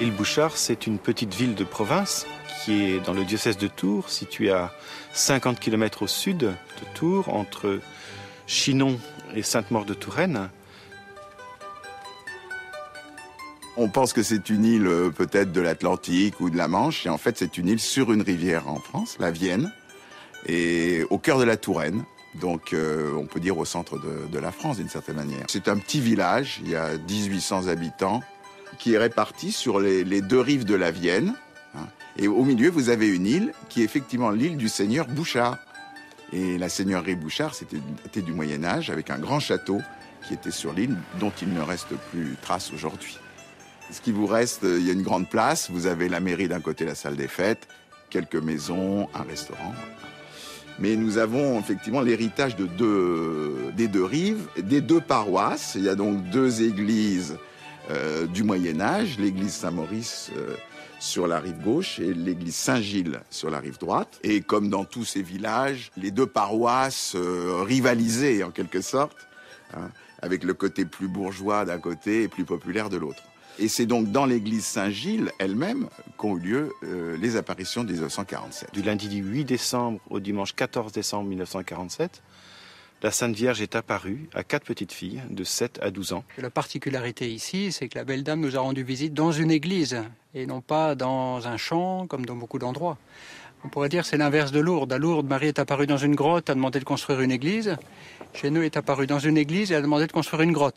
L'île Bouchard, c'est une petite ville de province qui est dans le diocèse de Tours, située à 50 km au sud de Tours, entre Chinon et Sainte-Maure-de-Touraine. On pense que c'est une île peut-être de l'Atlantique ou de la Manche, et en fait c'est une île sur une rivière en France, la Vienne, et au cœur de la Touraine. Donc on peut dire au centre de la France d'une certaine manière. C'est un petit village, il y a 1800 habitants, qui est réparti sur les deux rives de la Vienne. Et au milieu, vous avez une île qui est effectivement l'île du seigneur Bouchard. Et la seigneurie Bouchard, c'était du Moyen-Âge, avec un grand château qui était sur l'île, dont il ne reste plus trace aujourd'hui. Ce qui vous reste, il y a une grande place, vous avez la mairie d'un côté, la salle des fêtes, quelques maisons, un restaurant. Mais nous avons effectivement l'héritage des deux rives, des deux paroisses. Il y a donc deux églises du Moyen-Âge, l'église Saint-Maurice sur la rive gauche et l'église Saint-Gilles sur la rive droite. Et comme dans tous ces villages, les deux paroisses rivalisaient en quelque sorte, avec le côté plus bourgeois d'un côté et plus populaire de l'autre. Et c'est donc dans l'église Saint-Gilles elle-même qu'ont eu lieu les apparitions de 1947. Du lundi du 8 décembre au dimanche 14 décembre 1947, la Sainte Vierge est apparue à 4 petites filles de 7 à 12 ans. La particularité ici, c'est que la Belle Dame nous a rendu visite dans une église et non pas dans un champ comme dans beaucoup d'endroits. On pourrait dire que c'est l'inverse de Lourdes. À Lourdes, Marie est apparue dans une grotte, a demandé de construire une église. Chez nous, elle est apparue dans une église et a demandé de construire une grotte.